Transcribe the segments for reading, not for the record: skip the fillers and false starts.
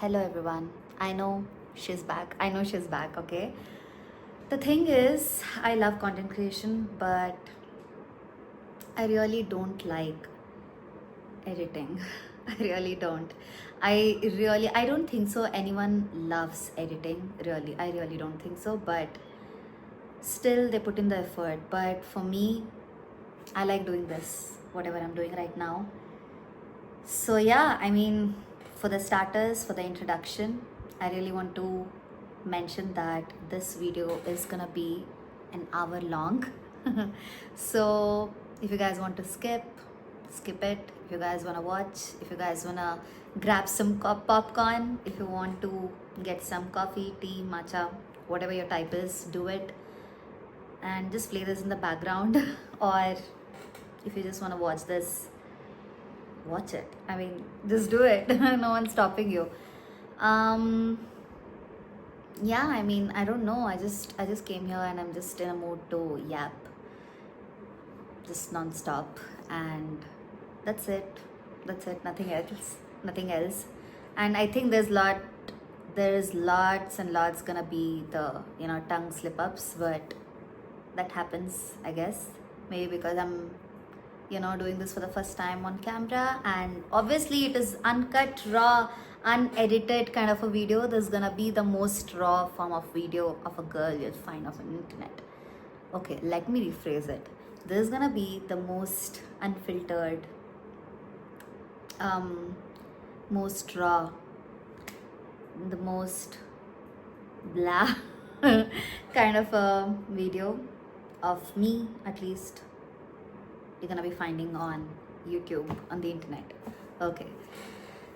Hello everyone. I know she's back. I know she's back, okay? The thing is, I love content creation, but I really don't like editing. I really don't. I don't think so. Anyone loves editing, really. I really don't think so, but still they put in the effort. But for me, I like doing this, whatever I'm doing right now. So, yeah, for the starters, for the introduction, I really want to mention that this video is gonna be an hour long. So, if you guys want to skip it. If you guys wanna watch, if you guys wanna grab some popcorn, if you want to get some coffee, tea, matcha, whatever your type is, do it and just play this in the background. Or if you just wanna watch this, watch it. Just do it. No one's stopping you. um yeah, I don't know, I just came here and I'm just in a mood to yap just non-stop, and that's it, nothing else. And I think there's lots and lots gonna be the tongue slip-ups, but that happens, I guess, maybe because I'm doing this for the first time on camera, and obviously it is uncut, raw, unedited kind of a video. There's gonna be the most raw form of video of a girl you'll find on the internet. Okay, let me rephrase it. This is gonna be the most unfiltered, um most raw, the most blah kind of a video of me, at least you're gonna be finding on YouTube, on the internet. Okay.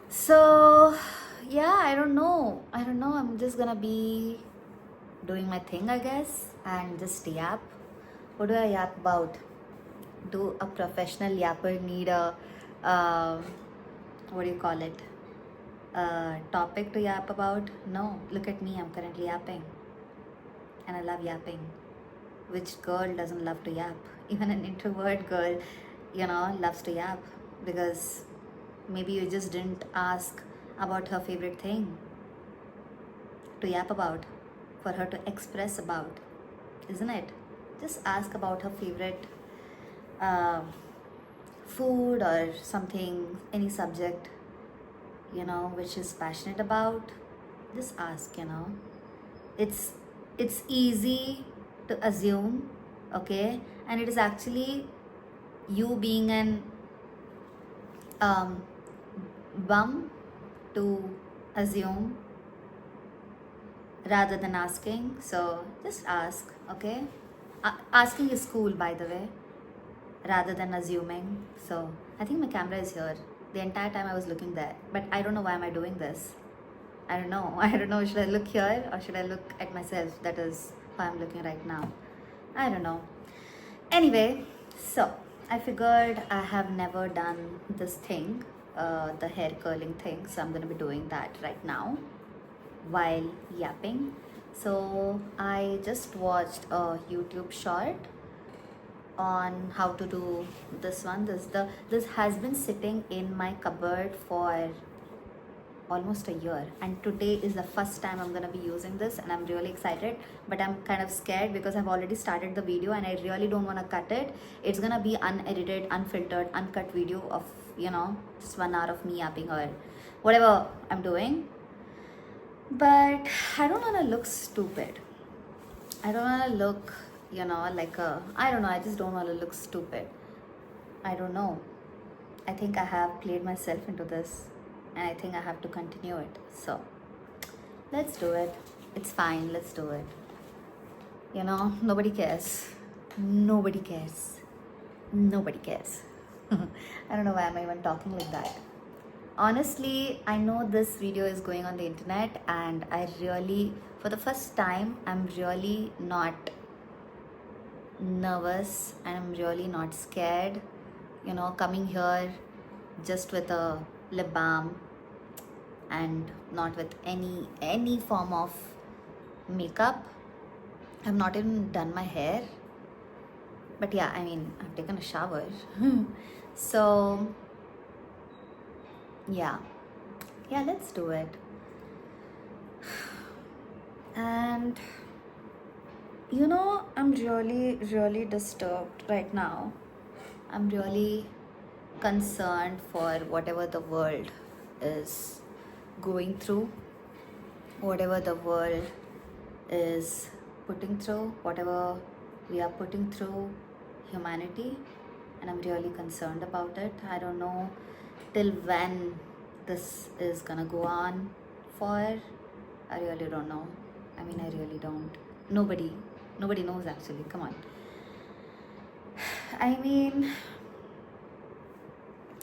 So yeah, I don't know. I'm just gonna be doing my thing, I guess, and just yap. What do I yap about? Do a professional yapper need a what do you call it? A topic to yap about? No. Look at me. I'm currently yapping, and I love yapping. Which girl doesn't love to yap? Even an introvert girl, loves to yap, because maybe you just didn't ask about her favorite thing to yap about, for her to express about, isn't it? Just ask about her favorite uh, food or something, any subject, which she's passionate about. Just ask. It's it's easy to assume, okay, and it is actually you being an um, bum to assume rather than asking. So just ask, okay? Asking is cool, by the way, rather than assuming. So I think my camera is here. The entire time I was looking there, but I don't know why am I doing this. I don't know. I don't know. Should I look here or should I look at myself? That is how I'm looking right now. I don't know. Anyway, so I figured I have never done this thing, the hair curling thing. So I'm going to be doing that right now while yapping. So I just watched a YouTube short on how to do this one. This has been sitting in my cupboard for almost a year, and today is the first time I'm gonna be using this, and I'm really excited, but I'm kind of scared because I've already started the video and I really don't want to cut it. It's gonna be unedited, unfiltered, uncut video of just 1 hour of me yapping or whatever I'm doing. But I don't want to look stupid. I don't want to look, like I don't know, I just don't want to look stupid. I don't know. I think I have played myself into this, and I think I have to continue it. So let's do it. It's fine. Let's do it. Nobody cares. Nobody cares. Nobody cares. I don't know why I'm even talking like that. Honestly, I know this video is going on the internet, and I really, for the first time, I'm really not nervous and I'm really not scared, coming here just with a lip balm and not with any form of makeup. I've not even done my hair, but yeah, I've taken a shower. So yeah, let's do it. And I'm really, really disturbed right now. I'm really concerned for whatever the world is going through, whatever the world is putting through, whatever we are putting through, humanity, and I'm really concerned about it. I don't know till when this is gonna go on for. I really don't know. I mean, I really don't. Nobody knows actually. Come on. I mean,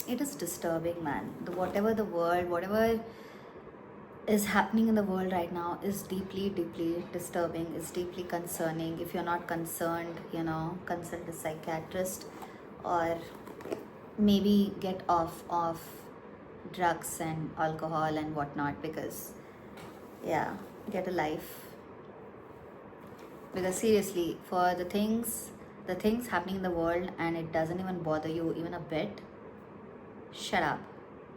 it is disturbing, man. Whatever is happening in the world right now is deeply, deeply disturbing. It's deeply concerning. If you're not concerned, consult a psychiatrist, or maybe get off of drugs and alcohol and whatnot, because yeah, get a life. Because seriously, for the things happening in the world, and it doesn't even bother you even a bit, shut up.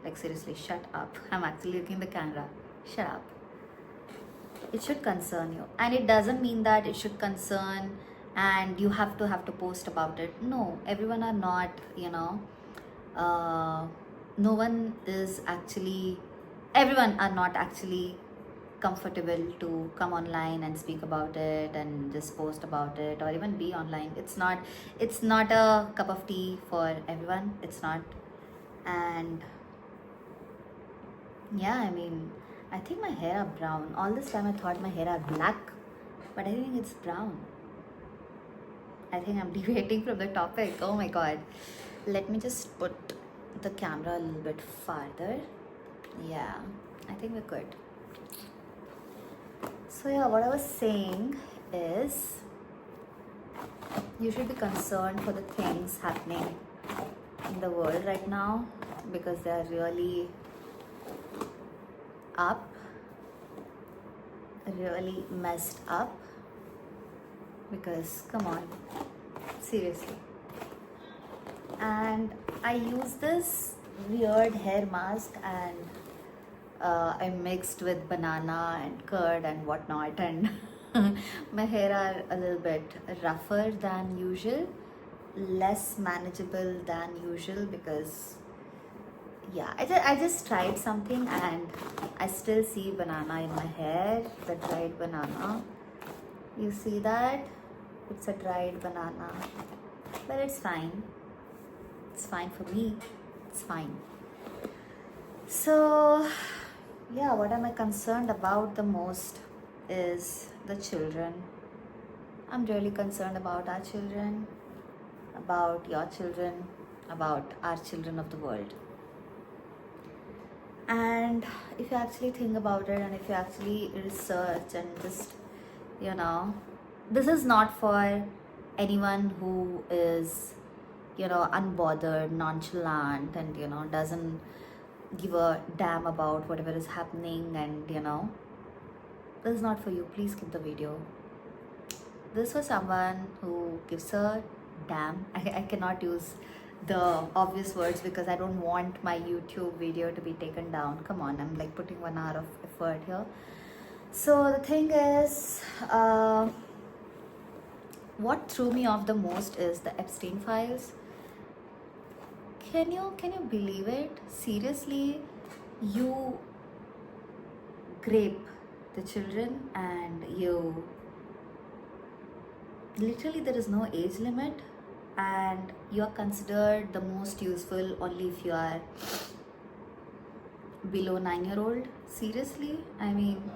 Like seriously, shut up. I'm actually looking at the camera. Shut up. It should concern you, and it doesn't mean that it should concern and you have to post about it. No, everyone are not, no one is actually, everyone are not actually comfortable to come online and speak about it and just post about it or even be online. It's not a cup of tea for everyone. It's not. And yeah, I mean, I think my hair are brown. All this time I thought my hair are black, but I think it's brown. I think I'm deviating from the topic. Oh my god. Let me just put the camera a little bit farther. Yeah, I think we're good. So yeah, what I was saying is you should be concerned for the things happening in the world right now, because they are really up, really messed up. Because come on, seriously. And I use this weird hair mask, and I mixed with banana and curd and whatnot, and my hair are a little bit rougher than usual, less manageable than usual, because yeah, I just tried something and I still see banana in my hair, the dried banana. You see that? It's a dried banana. But it's fine. It's fine for me. It's fine. So, yeah, what am I concerned about the most is the children. I'm really concerned about our children, about your children, about our children of the world. And if you actually think about it, and if you actually research and just, this is not for anyone who is, unbothered, nonchalant, and, doesn't give a damn about whatever is happening, and, this is not for you. Please skip the video. This was someone who gives a damn. I cannot use the obvious words because I don't want my YouTube video to be taken down. Come on, I'm like putting 1 hour of effort here. So the thing is, what threw me off the most is the Epstein files. Can you believe it? Seriously, you grape the children, and you literally, there is no age limit, and you are considered the most useful only if you are below 9-year-old. Seriously, I mean,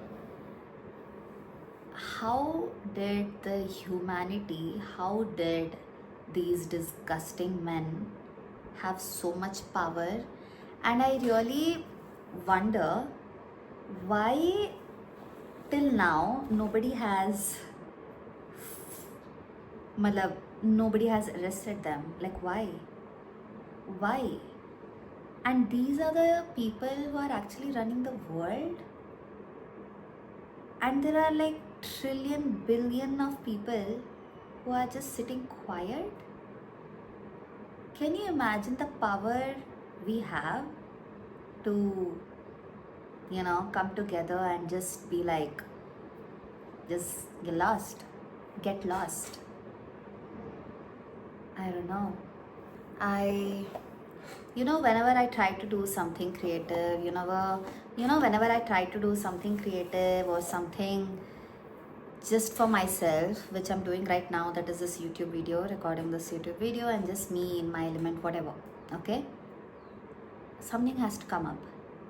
how did how did these disgusting men have so much power? And I really wonder why till now nobody has arrested them. Like, why? And these are the people who are actually running the world, and there are like trillion billion of people who are just sitting quiet. Can you imagine the power we have to come together and just be like, just get lost. Get lost. I don't know. Whenever I try to do something creative, whenever I try to do something creative or something just for myself, which I'm doing right now, that is this YouTube video, recording this YouTube video, and just me in my element, whatever. Okay, something has to come up.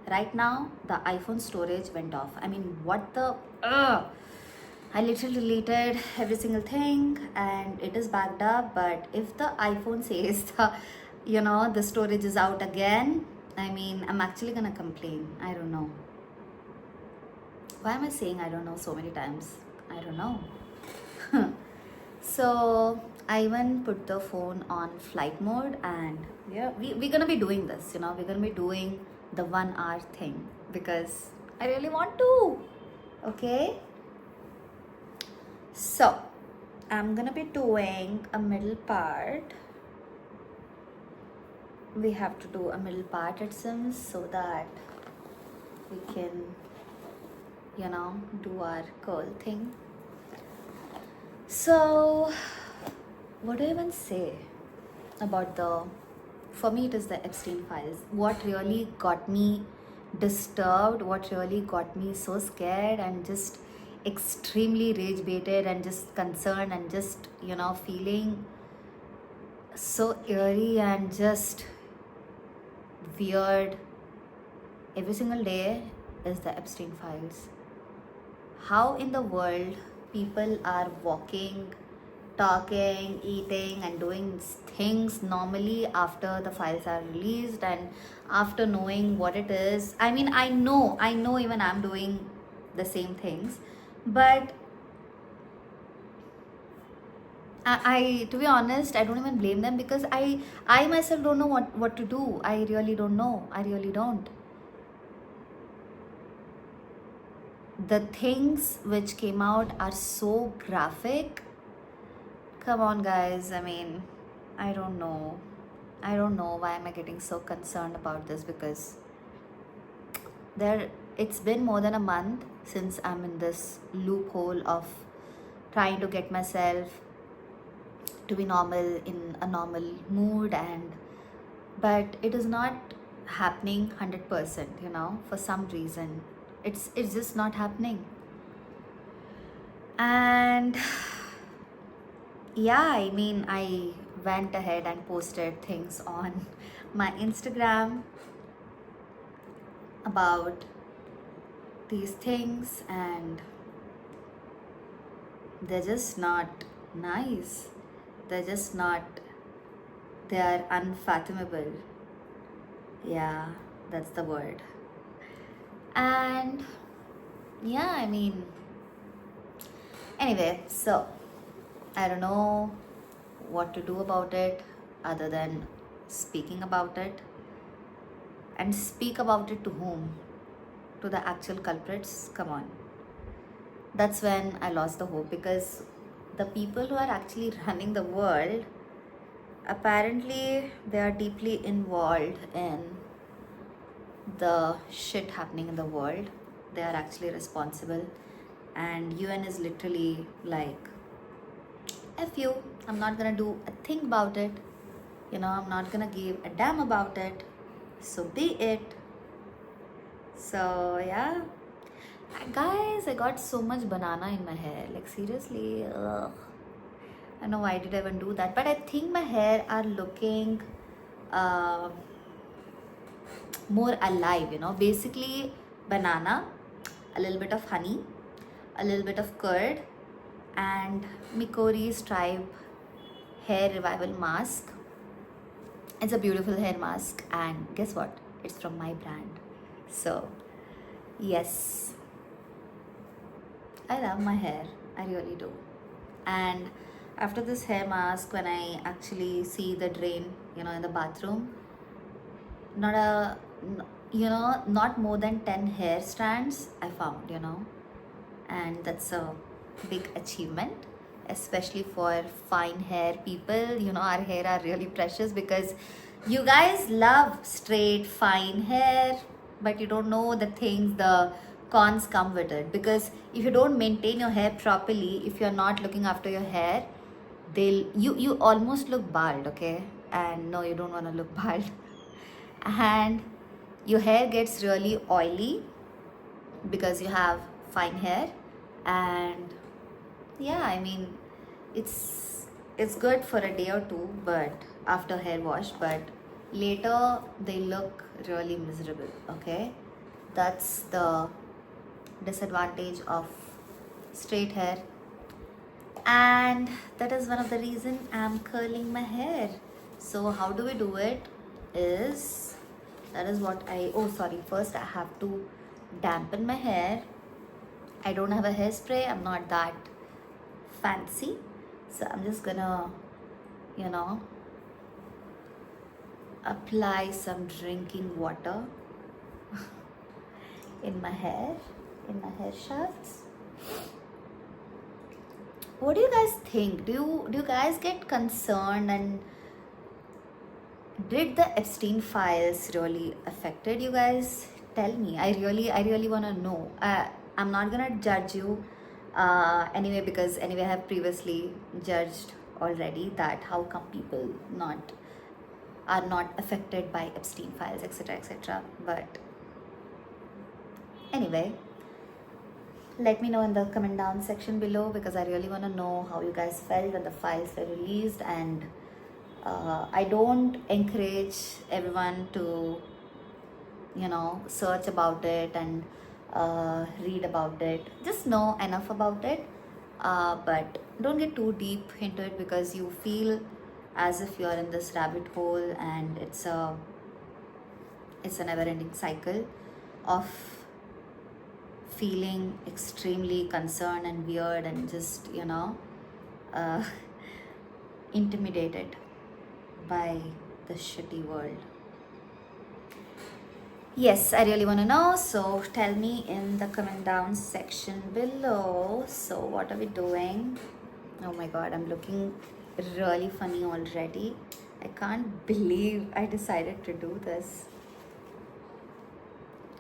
Right now, the iPhone storage went off. I mean, what the? I literally deleted every single thing and it is backed up. But if the iPhone says the storage is out again, I mean, I'm actually gonna complain. I don't know. Why am I saying I don't know so many times? I don't know. So I even put the phone on flight mode, and yeah, we're gonna be doing this. We're gonna be doing the 1 hour thing because I really want to. Okay. So I'm gonna be doing a middle part. We have to do a middle part, it seems, so that we can, do our curl thing. So, what do I even say about for me, it is the Epstein files. What really got me disturbed, what really got me so scared and just extremely rage baited and just concerned and just, feeling so eerie and just weird every single day is the Epstein files. How in the world people are walking, talking, eating, and doing things normally after the files are released and after knowing what it is. I mean, I know even I'm doing the same things, but I to be honest, I don't even blame them because I myself don't know what to do. I really don't know. I really don't. The things which came out are so graphic. Come on, guys. I mean, I don't know. I don't know why am I getting so concerned about this, because it's been more than a month since I'm in this loophole of trying to get myself to be normal, in a normal mood, but it is not happening 100%, for some reason. It's just not happening. And yeah, I mean, I went ahead and posted things on my Instagram about these things, and they're just not nice. They're just not, they are unfathomable. Yeah, that's the word. And yeah, I mean, anyway, so I don't know what to do about it other than speaking about it. And speak about it to whom? To the actual culprits? Come on. That's when I lost the hope, because the people who are actually running the world, apparently they are deeply involved in the shit happening in the world. They are actually responsible, and UN is literally like, F you, I'm not gonna do a thing about it. I'm not gonna give a damn about it. So be it. So yeah, guys, I got so much banana in my hair, like seriously. Ugh. I know why did I even do that, but I think my hair are looking more alive, basically banana, a little bit of honey, a little bit of curd, and Mikori's Tribe hair revival mask. It's a beautiful hair mask, and guess what, it's from my brand. So yes, I love my hair, I really do. And after this hair mask, when I actually see the drain, in the bathroom, not more than 10 hair strands I found, and that's a big achievement, especially for fine hair people. Our hair are really precious because you guys love straight fine hair, but you don't know the things, the cons come with it, because if you don't maintain your hair properly, if you're not looking after your hair, you almost look bald, okay? And no, you don't want to look bald. And your hair gets really oily because you have fine hair. And yeah, I mean, it's good for a day or two, but after hair wash, but later they look really miserable, okay? That's the disadvantage of straight hair, and that is one of the reason I'm curling my hair. So how do we do it is, that is what I, oh sorry, first I have to dampen my hair. I don't have a hairspray, I'm not that fancy, so I'm just gonna, you know, apply some drinking water in my hair shafts. What do you guys think? Do you guys get concerned, and did the Epstein files really affected you guys? Tell me. I really want to know. I'm not gonna judge you anyway, because anyway I have previously judged already that how come people are not affected by Epstein files, etc., etc. But anyway, let me know in the comment down section below, because I really want to know how you guys felt when the files were released. And I don't encourage everyone to, you know, search about it and read about it. Just know enough about it, but don't get too deep into it, because you feel as if you're in this rabbit hole, and it's a never-ending cycle of feeling extremely concerned and weird and just, you know, intimidated by the shitty world. Yes, I really want to know, so tell me in the comment down section below. So what are we doing? Oh my god, I'm looking really funny already. I can't believe I decided to do this.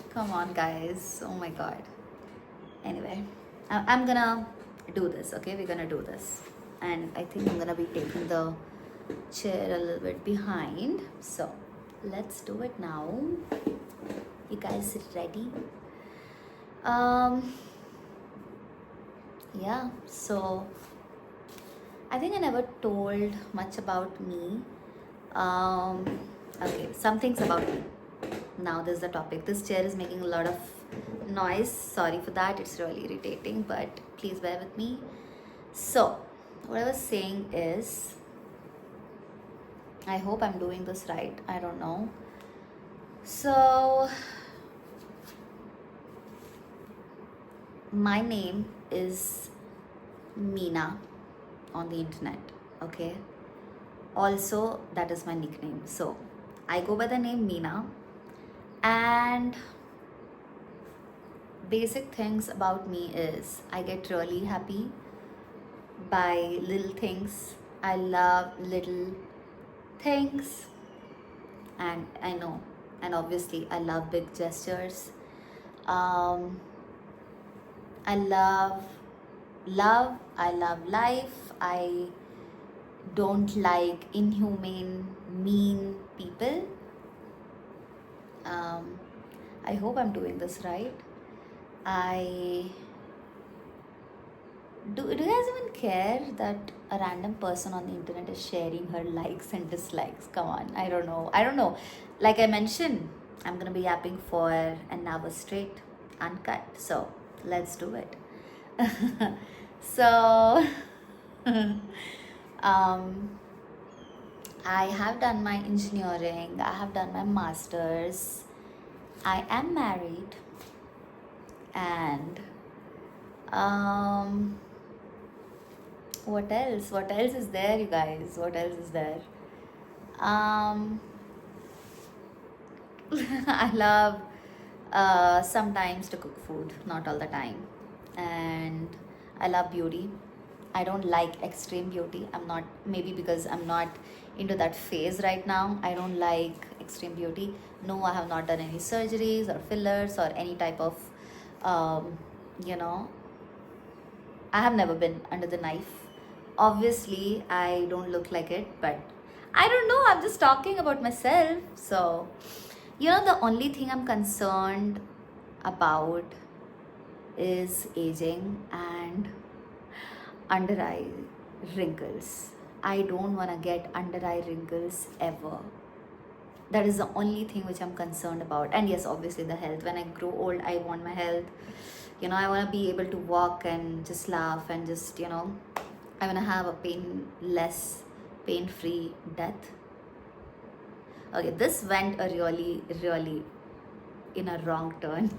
Come on guys, oh my god. Anyway, I'm gonna do this, okay? We're gonna do this, and I think I'm gonna be taking the chair a little bit behind, so let's do it now. You guys ready? Yeah, so I think I never told much about me. Okay, some things about me. Now there's the topic. This chair is making a lot of noise. Sorry for that. It's really irritating, but please bear with me. So what I was saying is, I hope I'm doing this right. I don't know. So my name is Meena on the internet, okay? Also, that is my nickname. So I go by the name Meena, and basic things about me is I get really happy by little things. I love little things, and I know, and obviously I love big gestures. I love I love life. I don't like inhumane, mean people. I hope I'm doing this right. Do you guys even care that a random person on the internet is sharing her likes and dislikes? Come on, I don't know. Like I mentioned, I'm gonna be yapping for an hour straight, uncut. So let's do it. So I have done my engineering, I have done my masters, I am married, and what else is there, you guys? What else is there? I love sometimes to cook food, not all the time, and I love beauty. I don't like extreme beauty. I'm not, maybe because I'm not into that phase right now. I don't like extreme beauty. No, I have not done any surgeries or fillers or any type of Um, you know, I have never been under the knife. Obviously, I don't look like it, but I don't know. I'm just talking about myself. So, the only thing I'm concerned about is aging and under eye wrinkles. I don't want to get under eye wrinkles ever. That is the only thing which I'm concerned about. And yes, obviously, the health. When I grow old, I want my health. I want to be able to walk and just laugh and just, I want to have a pain free death. Okay, this went a really, really in a wrong turn.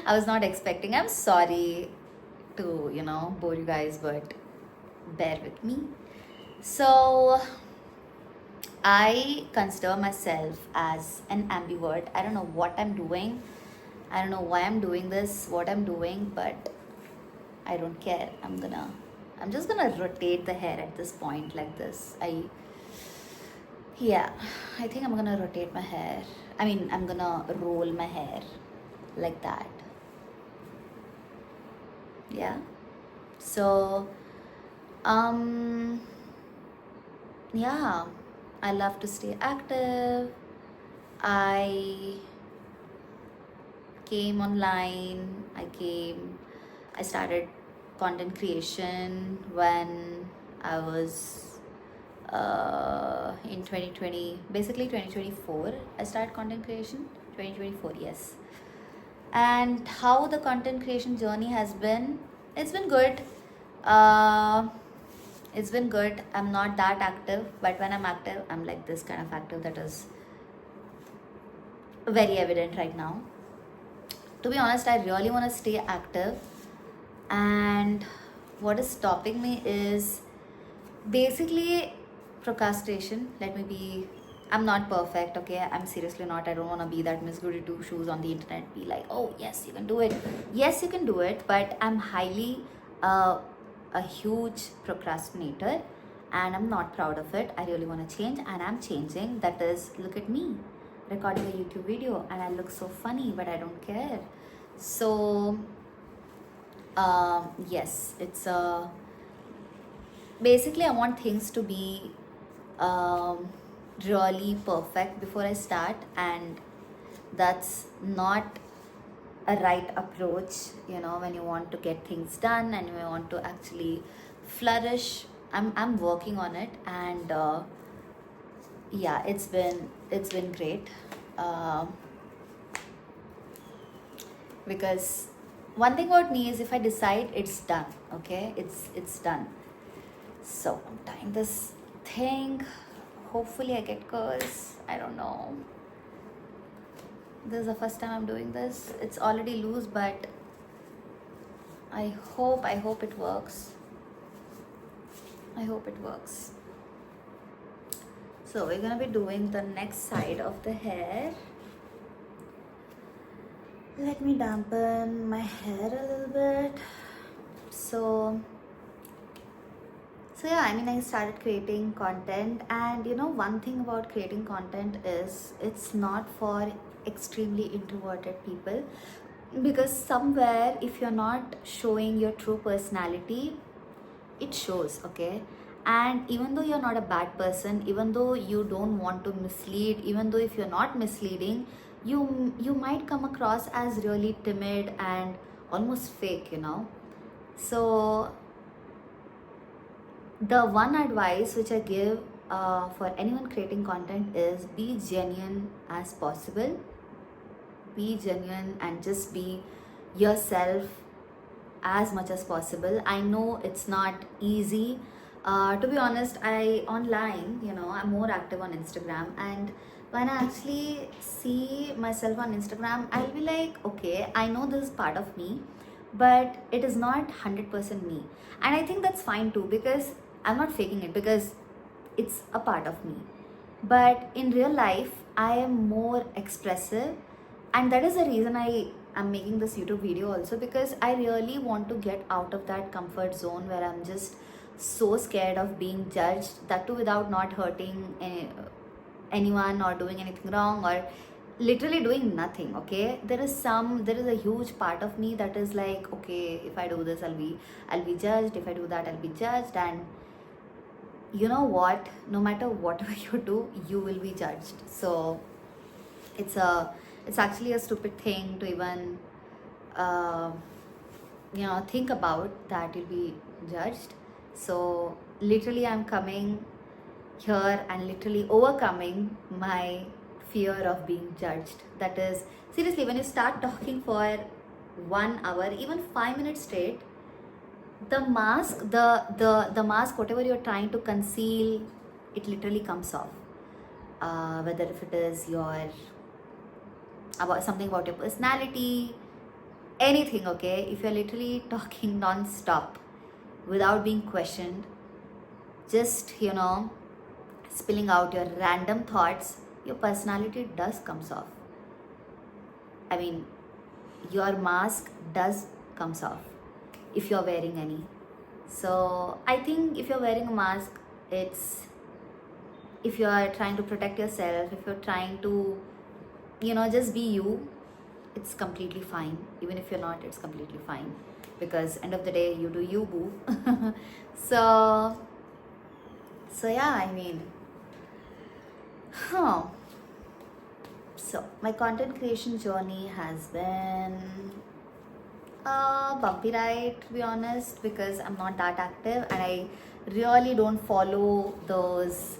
I was not expecting. I'm sorry to, bore you guys, but bear with me. So, I consider myself as an ambivert. I don't know what I'm doing. I don't know why I'm doing this, what I'm doing, but I don't care. I'm just gonna rotate the hair at this point like this. Yeah, I think I'm gonna rotate my hair. I mean, I'm gonna roll my hair like that. Yeah. So, um, yeah, I love to stay active. I came online. I started content creation when I was in 2020, basically 2024. I started content creation 2024, yes. And how the content creation journey has been, it's been good. Uh, it's been good. I'm not that active, but when I'm active, I'm like this kind of active that is very evident right now. To be honest, I really want to stay active, and what is stopping me is basically procrastination. I'm not perfect, okay? I'm seriously not. I don't want to be that Miss Goody Two Shoes on the internet, be like, oh, yes, you can do it. Yes, you can do it, but I'm highly a huge procrastinator, and I'm not proud of it. I really want to change, and I'm changing. That is, look at me recording a YouTube video, and I look so funny, but I don't care. So, yes, it's basically I want things to be really perfect before I start, and that's not a right approach. When you want to get things done and you want to actually flourish. I'm working on it, and yeah, it's been great. Because one thing about me is if I decide, it's done. Okay, it's done. So I'm tying this thing. Hopefully I get curls. I don't know. This is the first time I'm doing this. It's already loose, but I hope it works. I hope it works. So we're gonna be doing the next side of the hair. Let me dampen my hair a little bit. So yeah, I mean, I started creating content, and one thing about creating content is it's not for extremely introverted people, because somewhere if you're not showing your true personality, it shows, okay? And even though you're not a bad person, even though you don't want to mislead, even though if you're not misleading, you might come across as really timid and almost fake. So the one advice which I give for anyone creating content is be genuine as possible. Be genuine and just be yourself as much as possible. I know it's not easy. To be honest, I'm more active on Instagram, and when I actually see myself on Instagram, I'll be like, okay, I know this is part of me, but it is not 100% me. And I think that's fine too, because I'm not faking it, because it's a part of me. But in real life, I am more expressive, and that is the reason I am making this YouTube video also, because I really want to get out of that comfort zone where I'm just so scared of being judged, that too without not hurting anyone or doing anything wrong, or literally doing nothing. Okay, there is a huge part of me that is like, okay, if I do this, I'll be judged. If I do that, I'll be judged. And you know what, no matter whatever you do, you will be judged. So it's a it's actually a stupid thing to even uh, think about that you'll be judged. So literally I'm coming here and literally overcoming my fear of being judged. That is, seriously, when you start talking for 1 hour, even 5 minutes straight, the mask, whatever you're trying to conceal, it literally comes off. Whether if it is your about something about your personality, anything. Okay, if you're literally talking non-stop without being questioned, just spilling out your random thoughts, your personality does comes off. I mean, your mask does comes off if you're wearing any. So I think if you're wearing a mask, it's if you're trying to protect yourself, if you're trying to just be you, it's completely fine. Even if you're not, it's completely fine, because end of the day, you do you, boo. so yeah, I mean, huh. So my content creation journey has been a bumpy ride, to be honest, because I'm not that active and I really don't follow those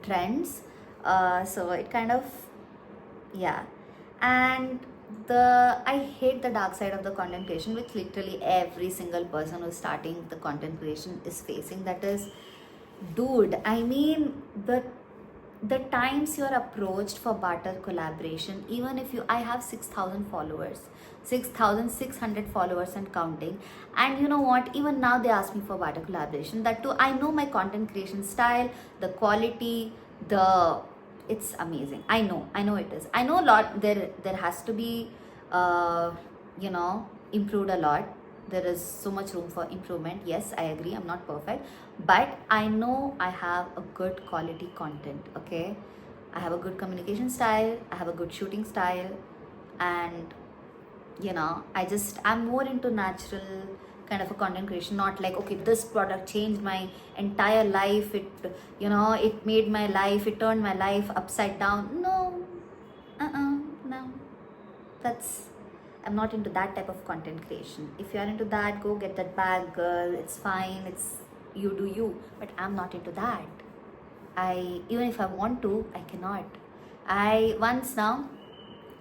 trends. So it kind of, yeah. And I hate the dark side of the content creation, which literally every single person who's starting the content creation is facing. That is, dude, I mean, the times you're approached for barter collaboration, even if I have 6,000 followers, 6,600 followers and counting, and you know what, even now they ask me for barter collaboration. That too, I know my content creation style, the quality, it's amazing. I know it is. I know a lot, there has to be improved a lot. There is so much room for improvement. Yes, I agree, I'm not perfect, but I know I have a good quality content. Okay, I have a good communication style, I have a good shooting style, and I'm more into natural kind of a content creation, not like, okay, this product changed my entire life, it made my life, it turned my life upside down. No, no, that's I'm not into that type of content creation. If you're into that, go get that bag, girl. It's fine. It's you do you. But I'm not into that. Even if I want to, I cannot. I once now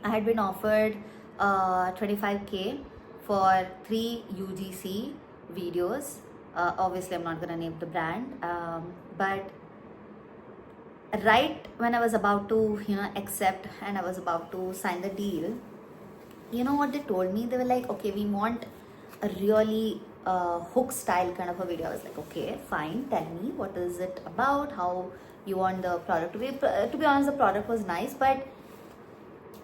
I had been offered 25K for 3 UGC videos. Obviously, I'm not gonna name the brand, but right when I was about to accept and I was about to sign the deal, you know what they told me? They were like, okay, we want a really hook style kind of a video. I was like, okay, fine, tell me what is it about, how you want the product to be. To be honest, the product was nice, but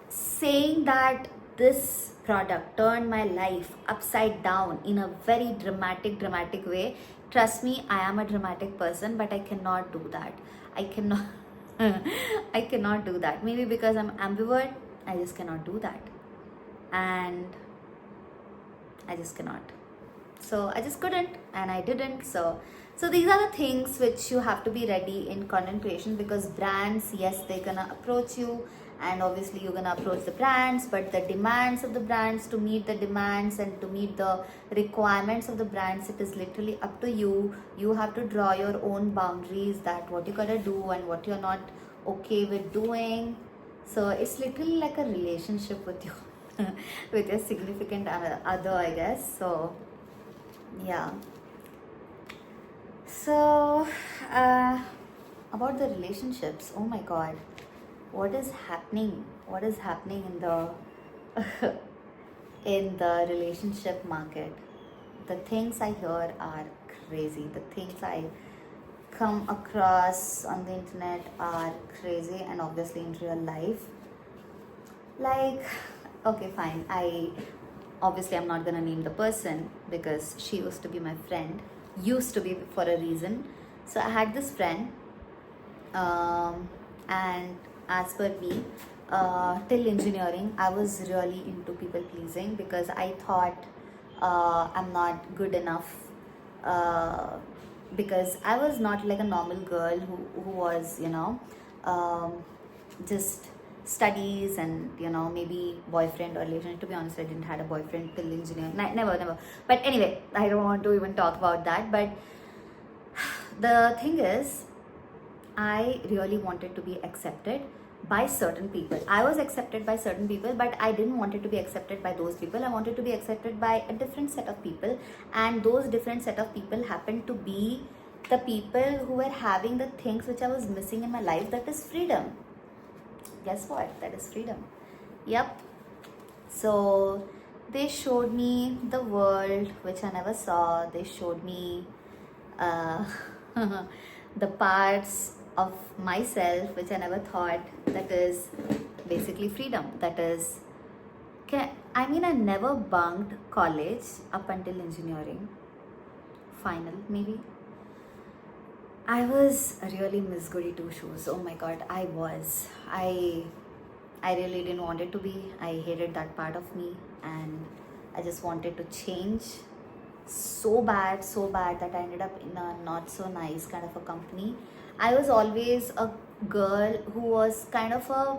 saying that this product turned my life upside down in a very dramatic way, trust me, I am a dramatic person, but I cannot do that. I cannot I cannot do that. Maybe because I'm ambivert, I just cannot do that. And I just cannot. So I just couldn't, and I didn't. So these are the things which you have to be ready in content creation, because brands, yes, they're gonna approach you, and obviously you're gonna approach the brands, but the demands of the brands, to meet the demands and to meet the requirements of the brands, it is literally up to you. You have to draw your own boundaries, that what you gotta do and what you're not okay with doing. So it's literally like a relationship with you. With your significant other, I guess. So yeah. So about the relationships, oh my god, what is happening in the in the relationship market? The things I hear are crazy. The things I come across on the internet are crazy, and obviously in real life, like, okay, fine, I'm not gonna name the person, because she used to be my friend, used to be for a reason. So I had this friend, and as per me, till engineering, I was really into people pleasing because I thought I'm not good enough. Uh, because I was not like a normal girl who was, just studies and, maybe boyfriend or relationship. To be honest, I didn't had a boyfriend till engineering. Never. But anyway, I don't want to even talk about that. But the thing is, I really wanted to be accepted by certain people. I was accepted by certain people, but I didn't want it to be accepted by those people. I wanted to be accepted by a different set of people, and those different set of people happened to be the people who were having the things which I was missing in my life, that is freedom. Guess what? That is freedom. Yep. So they showed me the world which I never saw. They showed me uh, the parts of myself which I never thought, that is basically freedom. That is, I mean, I never bunked college up until engineering final, maybe. I was really Miss Goody Two Shoes. Oh my god, I was. I really didn't want it to be. I hated that part of me, and I just wanted to change so bad that I ended up in a not so nice kind of a company. I was always a girl who was kind of a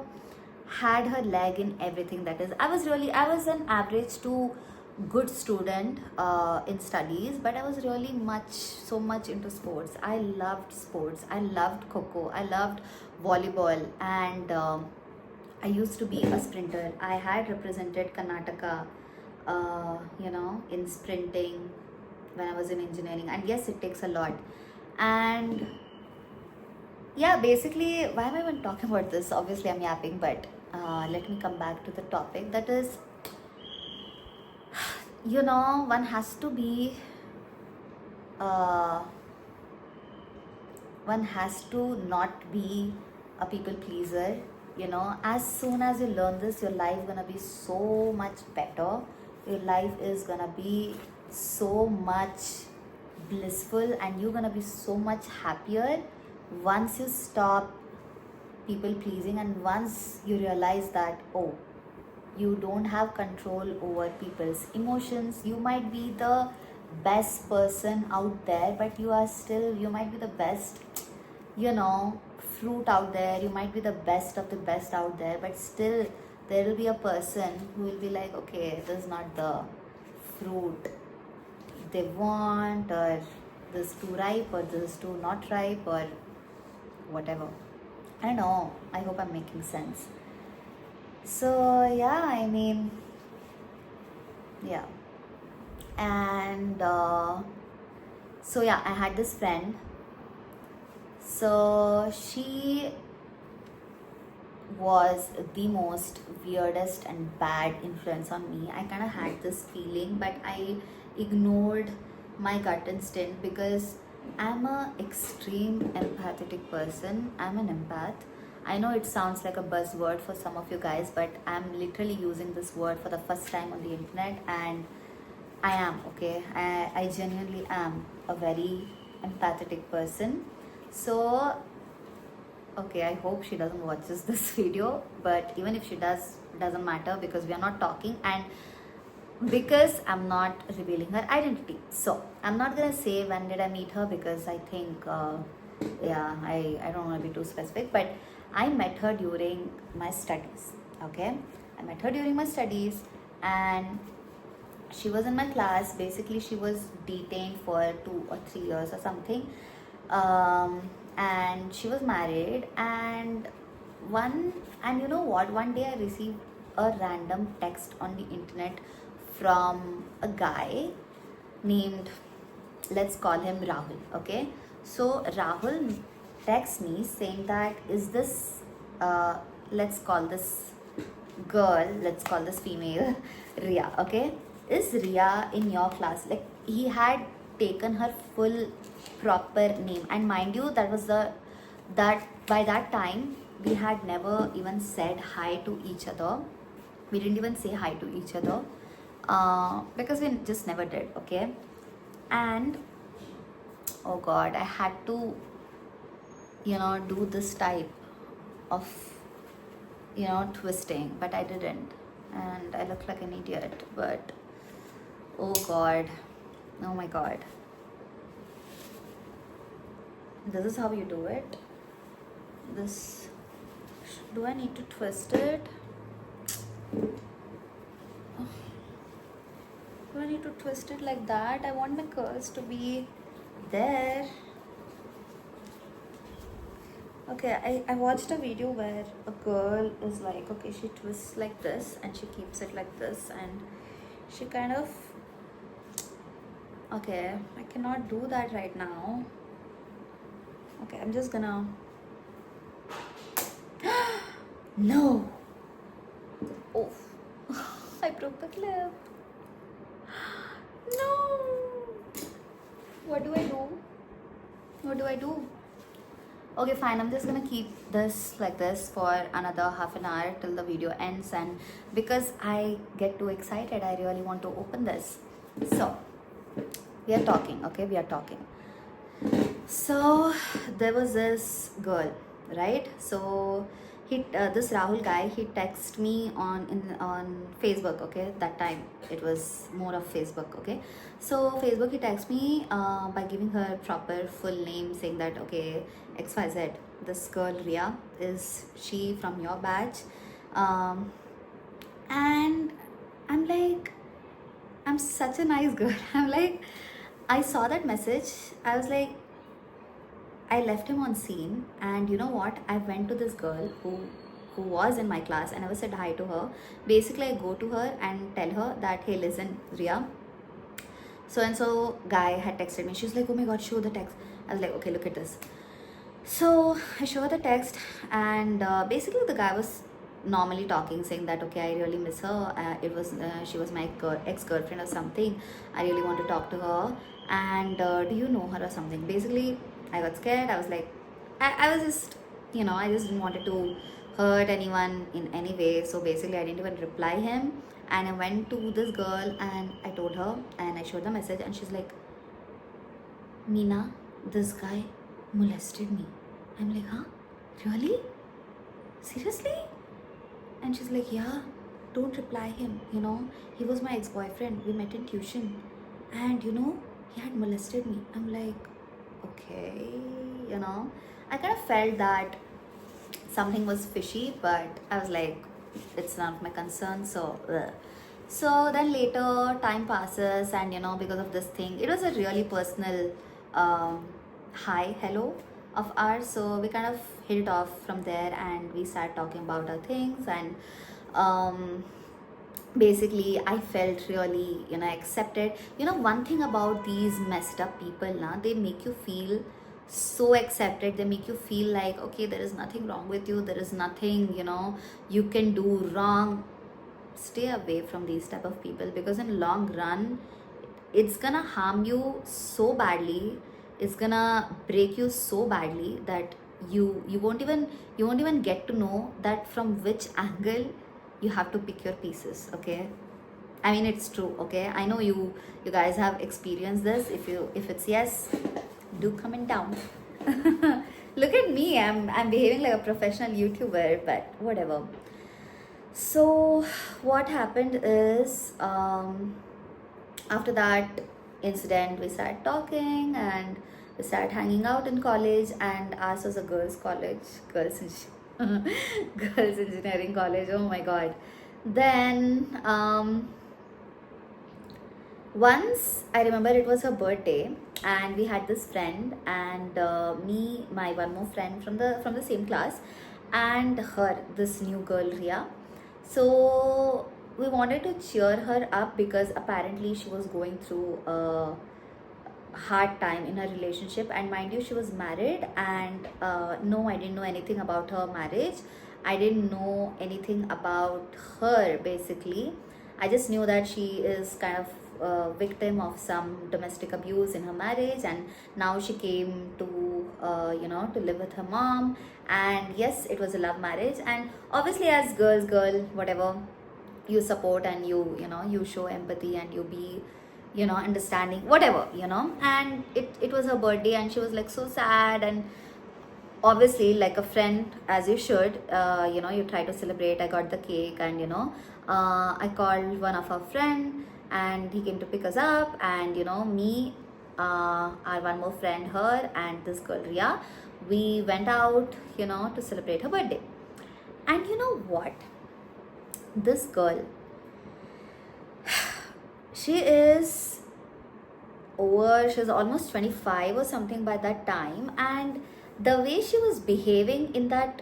had her leg in everything. That is, I was an average to good student in studies, but I was really so much into sports. I loved sports. I loved Coco. I loved volleyball, and I used to be a sprinter. I had represented Karnataka, in sprinting when I was in engineering. And yes, it takes a lot. And yeah, basically, why am I even talking about this? Obviously, I'm yapping, but let me come back to the topic. That is, one has to be, uh, one has to not be a people pleaser. As soon as you learn this, your life gonna be so much better. Your life is gonna be so much blissful, and you're gonna be so much happier once you stop people pleasing, and once you realize that, oh, you don't have control over people's emotions. You might be the best person out there, but you might be the best, fruit out there. You might be the best of the best out there, but still there will be a person who will be like, okay, this is not the fruit they want, or this is too ripe, or this is too not ripe, or whatever. I don't know. I hope I'm making sense. So yeah, I mean, yeah. And so yeah, I had this friend. So she was the most weirdest and bad influence on me. I kind of had this feeling, but I ignored my gut instinct because I'm a extreme empathetic person. I'm an empath. I know it sounds like a buzzword for some of you guys, but I'm literally using this word for the first time on the internet, and I am, okay? I genuinely am a very empathetic person. So okay, I hope she doesn't watch this video, but even if she does, it doesn't matter because we are not talking, and because I'm not revealing her identity. So I'm not gonna say when did I meet her, because I think I don't want to be too specific, but I met her during my studies. Okay, I met her during my studies, and she was in my class. Basically, she was detained for 2 or 3 years or something, and she was married. And you know what, one day I received a random text on the internet from a guy named, let's call him Rahul. Okay, so Rahul texts me saying that, is this let's call this girl, let's call this female Ria. Okay, is Ria in your class? Like, he had taken her full proper name, and mind you, that by that time we had never even said hi to each other. We didn't even say hi to each other because we just never did. Okay, and oh god, I had to do this type of twisting, but I didn't. And I looked like an idiot, but oh god, oh my god. This is how you do it. This, do I need to twist it? Do I need to twist it like that? I want my curls to be there. Okay, I watched a video where a girl is like, okay, she twists like this and she keeps it like this, and she kind of, okay, I cannot do that right now. Okay, I'm just gonna, no, oh, I broke the clip. No, what do I do? What do I do? Okay, fine, I'm just gonna keep this like this for another half an hour till the video ends, and because I get too excited, I really want to open this. So we are talking, okay, we are talking. So there was this girl, right? So this Rahul guy, he texted me on Facebook. Okay, that time it was more of Facebook. Okay, so Facebook, he texted me by giving her proper full name, saying that, okay, XYZ, this girl Ria, is she from your batch? And I'm like, I'm such a nice girl. I'm like, I saw that message, I was like, I left him on scene, and you know what? I went to this girl who was in my class, and I said hi to her. Basically, I go to her and tell her that, hey, listen, Ria, so and so guy had texted me. She's like, oh my god, show the text. I was like, okay, look at this. So I show her the text, and basically the guy was normally talking, saying that, okay, I really miss her. She was my ex-girlfriend or something. I really want to talk to her, and do you know her or something? Basically, I got scared. I was like, I was just, I just didn't want to hurt anyone in any way. So basically, I didn't even reply him, and I went to this girl and I told her, and I showed the message, and she's like, Meena, this guy molested me. I'm like, huh? Really? Seriously? And she's like, yeah, don't reply him. He was my ex-boyfriend. We met in tuition. And he had molested me. I'm like, okay, I kind of felt that something was fishy, but I was like, it's none of my concern. So, so then later time passes, and because of this thing, it was a really personal hi, hello of ours. So we kind of hit it off from there, and we started talking about our things, and basically I felt really accepted. One thing about these messed up people, they make you feel so accepted. They make you feel like, okay, there is nothing wrong with you, there is nothing you can do wrong. Stay away from these type of people, because in long run it's gonna harm you so badly, it's gonna break you so badly that you won't even get to know that from which angle you have to pick your pieces. Okay, I mean, it's true. Okay, I know you guys have experienced this. If it's yes, do comment down. Look at me, I'm behaving like a professional YouTuber, but whatever. So what happened is, after that incident, we started talking, and we started hanging out in college, and ours was a girls' college, girls engineering college. Oh my god. Then once I remember, it was her birthday, and we had this friend, and me, my one more friend from the same class, and her, this new girl Ria. So we wanted to cheer her up, because apparently she was going through a hard time in her relationship, and mind you, she was married, and no, I didn't know anything about her marriage. I didn't know anything about her. Basically, I just knew that she is kind of a victim of some domestic abuse in her marriage, and now she came to to live with her mom. And yes, it was a love marriage, and obviously, as girl, whatever, you support, and you show empathy, and you be understanding, whatever. And it was her birthday, and she was like so sad, and obviously, like a friend, as you should, you try to celebrate. I got the cake, and I called one of our friend, and he came to pick us up, and me, our one more friend, her, and this girl Ria, we went out, to celebrate her birthday. And you know what? This girl, she is she's almost 25 or something by that time, and the way she was behaving in that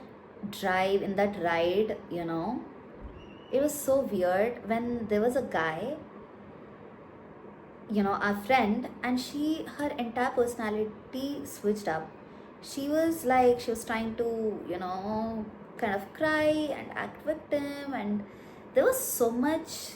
drive, in that ride, it was so weird. When there was a guy, our friend, and her entire personality switched up. She was like, she was trying to, kind of cry and act victim, and there was so much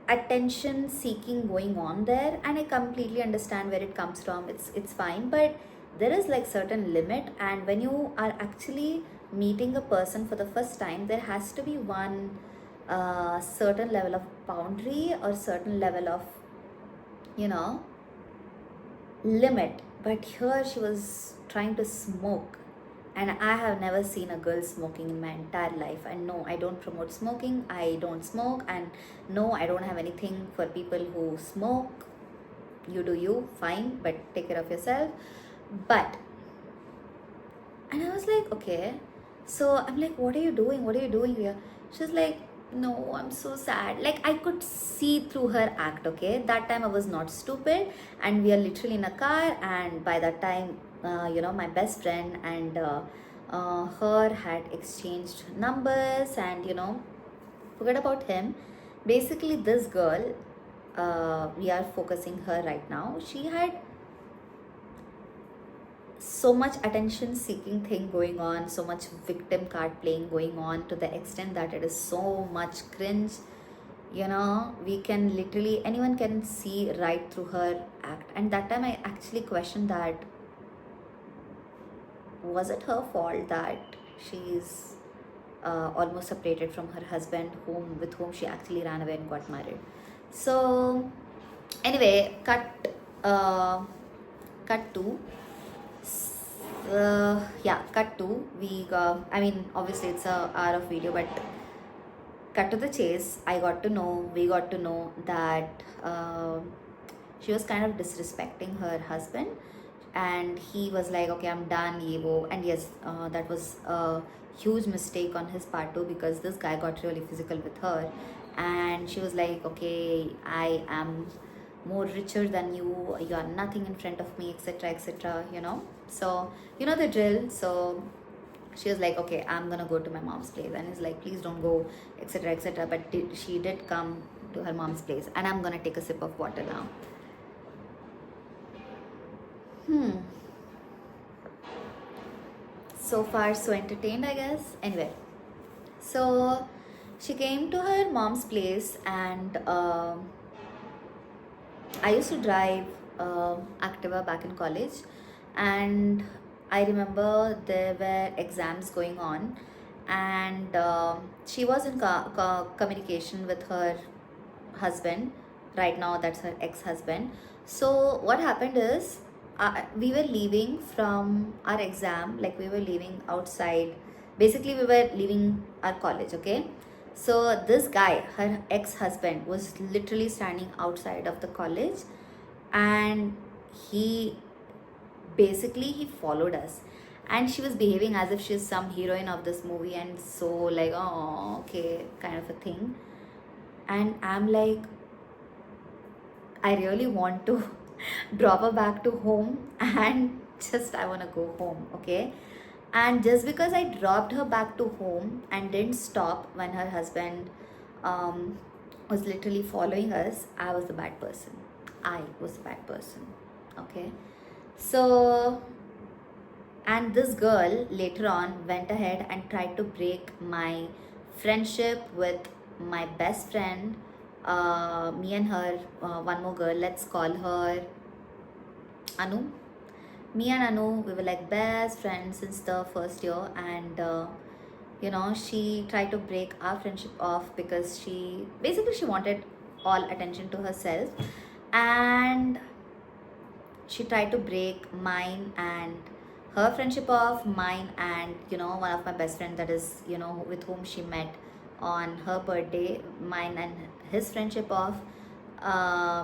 attention seeking going on there, and I completely understand where it comes from. It's fine, but there is like certain limit, and when you are actually meeting a person for the first time, there has to be one certain level of boundary, or certain level of you know limit. But here she was trying to smoke, and I have never seen a girl smoking in my entire life. And no, I don't promote smoking, I don't smoke, and no, I don't have anything for people who smoke. You do you, fine, but take care of yourself. But, and I was like, okay. So I'm like, what are you doing, what are you doing here? She's like, no, I'm so sad. Like, I could see through her act. Okay, that time I was not stupid, and we are literally in a car, and by that time, my best friend and her had exchanged numbers, and forget about him. Basically, this girl, we are focusing her right now. She had so much attention seeking thing going on, so much victim card playing going on, to the extent that it is so much cringe. We can literally, anyone can see right through her act. And that time I actually questioned that, was it her fault that she's almost separated from her husband, with whom she actually ran away and got married. So anyway, cut to cut to, we got, I mean, obviously it's a hour of video, but cut to the chase. We got to know that she was kind of disrespecting her husband, and he was like, okay, I'm done, ye wo. And yes, that was a huge mistake on his part too, because this guy got really physical with her, and she was like, okay, I am more richer than you, you are nothing in front of me, etc, etc. So the drill. So she was like, okay, I'm gonna go to my mom's place, and he's like, please don't go, etc, etc. But she did come to her mom's place, and I'm gonna take a sip of water now. So far so entertained, I guess. Anyway, so she came to her mom's place, and I used to drive Activa back in college, and I remember there were exams going on, and she was in communication with her husband. Right now, that's her ex-husband. So what happened is, we were leaving from our exam, like we were leaving outside. Basically, we were leaving our college, okay? So this guy, her ex-husband, was literally standing outside of the college, and he he followed us, and she was behaving as if she's some heroine of this movie, and so like, oh, okay, kind of a thing. And I'm like, I really want to drop her back to home, and just I want to go home, okay? And just because I dropped her back to home and didn't stop when her husband was literally following us, I was the bad person. I was the bad person, okay? So, and this girl later on went ahead and tried to break my friendship with my best friend. Me and her, one more girl, let's call her Anu. Me and Anu, we were like best friends since the first year, and she tried to break our friendship off because she wanted all attention to herself, and she tried to break mine and her friendship off, mine, and one of my best friend, that is with whom she met on her birthday, mine and his friendship off,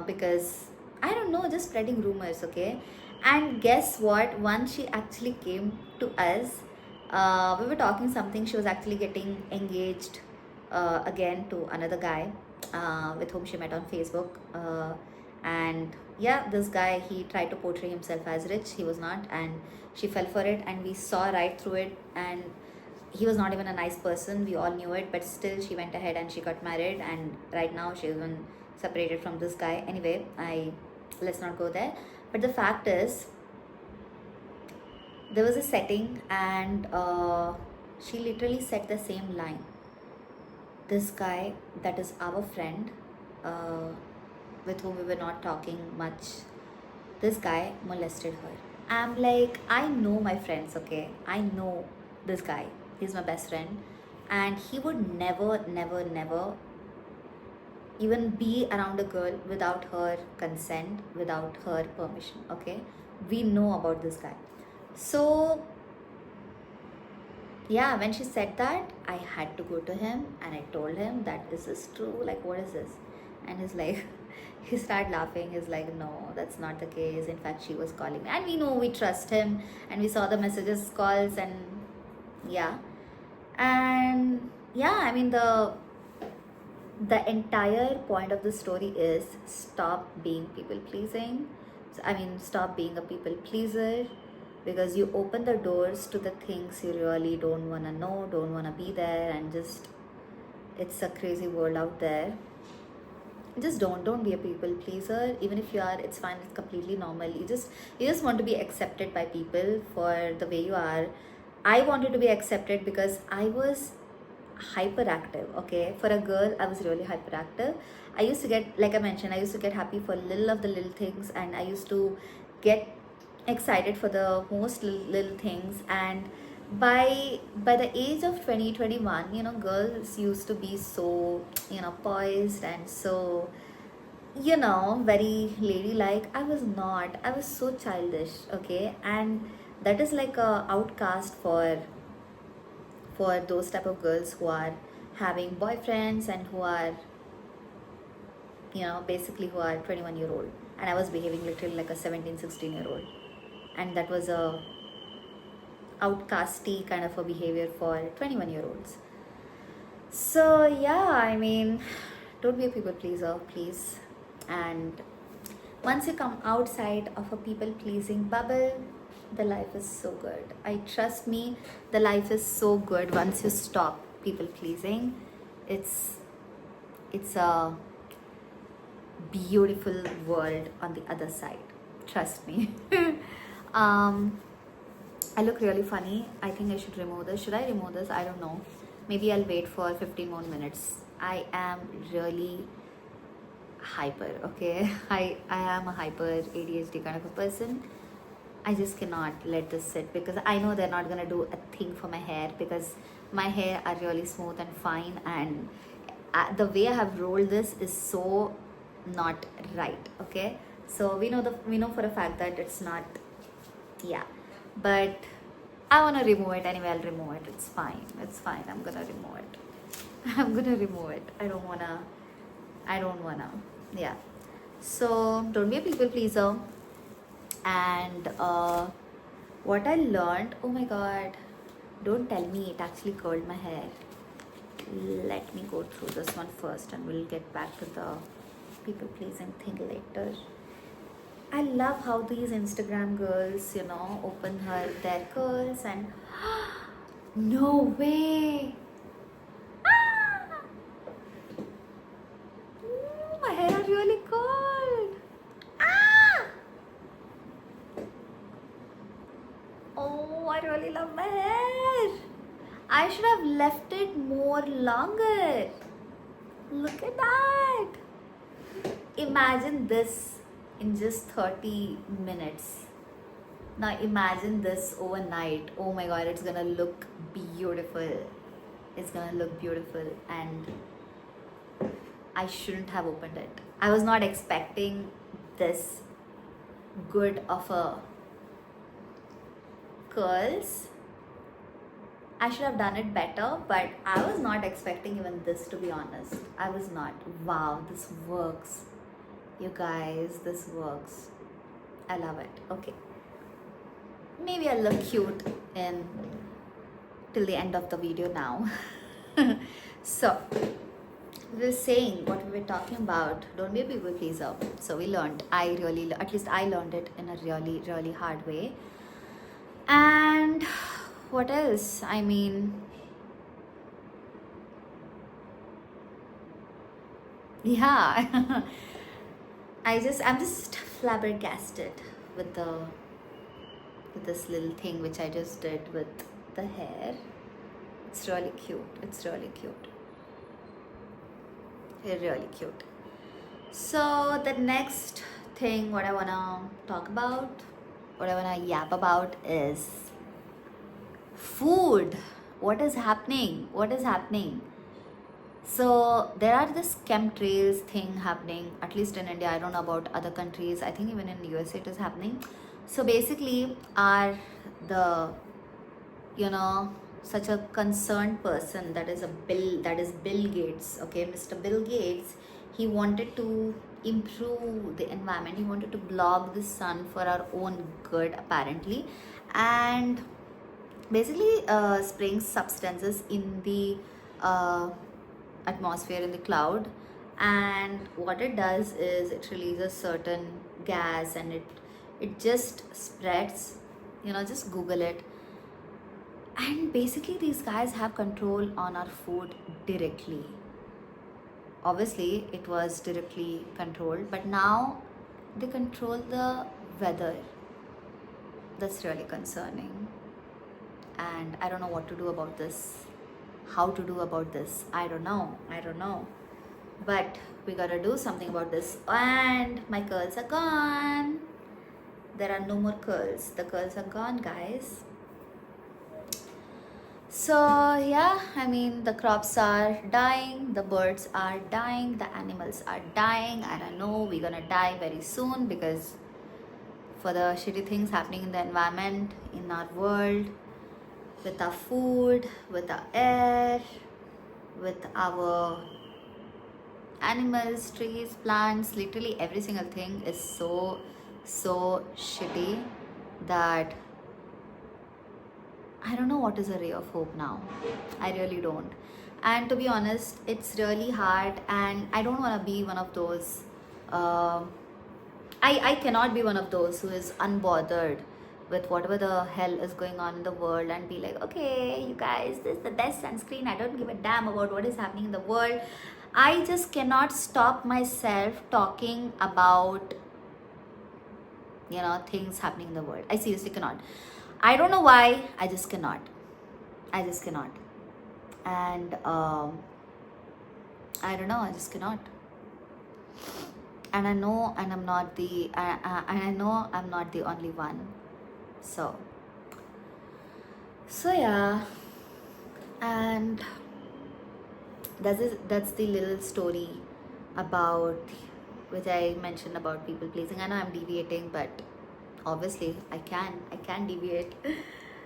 because I don't know, just spreading rumors, okay? And guess what? Once she actually came to us, we were talking something. She was actually getting engaged again to another guy with whom she met on Facebook. And yeah, this guy, he tried to portray himself as rich. He was not, and she fell for it, and we saw right through it. And he was not even a nice person. We all knew it, but still, she went ahead and she got married. And right now, she's been separated from this guy. Anyway, let's not go there. But the fact is, there was a setting, and she literally said the same line. This guy, that is our friend, uh, with whom we were not talking much, this guy molested her. I'm like, I know my friends, okay? I know this guy. He's my best friend. And he would never, never, never even be around a girl without her consent, without her permission, okay? We know about this guy. So, yeah, when she said that, I had to go to him and I told him that, is this true? Like, what is this? And he's like, he started laughing. He's like, no, that's not the case. In fact, she was calling me. And we know, we trust him, and we saw the messages, calls, and yeah. And yeah, I mean, the entire point of the story is, stop being people pleasing. I mean, stop being a people pleaser, because you open the doors to the things you really don't want to know, don't want to be there, and just, it's a crazy world out there. Just don't be a people pleaser. Even if you are, it's fine, it's completely normal. You just want to be accepted by people for the way you are. I wanted to be accepted because I was hyperactive, okay? For a girl, I was really hyperactive. I used to get, like I mentioned, I used to get happy for little of the little things, and I used to get excited for the most little things. And by the age of 2021, girls used to be so poised and so very ladylike. I was not. I was so childish, okay? And that is like a outcast for those type of girls who are having boyfriends and who are basically who are 21-year-old. And I was behaving literally like a 17-16-year-old, and that was a outcasty kind of a behavior for 21-year-olds. So yeah, I mean, don't be a people pleaser, please. And once you come outside of a people pleasing bubble, the life is so good. I trust me, the life is so good once you stop people pleasing. It's a beautiful world on the other side. Trust me. I look really funny. I think I should remove this. Should I remove this? I don't know. Maybe I'll wait for 15 more minutes. I am really hyper, okay? I am a hyper ADHD kind of a person. I just cannot let this sit, because I know they're not gonna do a thing for my hair, because my hair are really smooth and fine, and the way I have rolled this is so not right, okay? So we know for a fact that it's not, yeah. But I wanna remove it anyway. I'll remove it. It's fine. I'm gonna remove it. I'm gonna remove it. I don't wanna. Yeah. So don't be a people pleaser. And what I learned, oh my god, don't tell me it actually curled my hair. Let me go through this one first, and we'll get back to the people pleasing thing later. I love how these Instagram girls, open their curls and no way. Ah! Ooh, my hair are really curled. Ah! Oh, I really love my hair. I should have left it more longer. Look at that. Imagine this in just 30 minutes. Now imagine this overnight. Oh my god, it's gonna look beautiful. It's gonna look beautiful, and I shouldn't have opened it. I was not expecting this good of a curls. I should have done it better, but I was not expecting even this, to be honest. I was not. Wow, this works. You guys, this works. I love it. Okay. Maybe I'll look cute in till the end of the video now. So, we were saying what we were talking about. Don't be a people pleaser. So we learned. At least I learned it in a really, really hard way. And what else? I mean, yeah. I'm just flabbergasted with this little thing which I just did with the hair. It's really cute. It's really cute. Really cute. So the next thing what I wanna talk about, what I wanna yap about is food. What is happening? What is happening? So there are this chemtrails thing happening, at least in India. I don't know about other countries. I think even in USA it is happening. So basically, such a concerned person that is Bill Gates. Okay, Mr. Bill Gates, he wanted to improve the environment. He wanted to block the sun for our own good, apparently, and basically spraying substances in the atmosphere, in the cloud. And what it does is it releases certain gas, and it just spreads. Just Google it. And basically these guys have control on our food directly. Obviously it was directly controlled, but now they control the weather. That's really concerning, and I don't know what to do about this. How to do about this? I don't know. But we gotta do something about this. And my curls are gone. There are no more curls. The curls are gone, guys. So yeah, I mean, the crops are dying, the birds are dying, the animals are dying, and I know we're gonna die very soon because for the shitty things happening in the environment, in our world, with our food, with our air, with our animals, trees, plants, literally every single thing is so shitty that I don't know what is a ray of hope now. I really don't. And to be honest, it's really hard, and I don't want to be one of those. I cannot be one of those who is unbothered with whatever the hell is going on in the world and be like, okay, you guys, this is the best sunscreen. I don't give a damn about what is happening in the world. I just cannot stop myself talking about, things happening in the world. I seriously cannot. I don't know why. I just cannot. And I don't know. I just cannot. And I know, and I'm not the. I know I'm not the only one. So yeah. And that's the little story about which I mentioned about people pleasing. I know I'm deviating, but obviously I can deviate.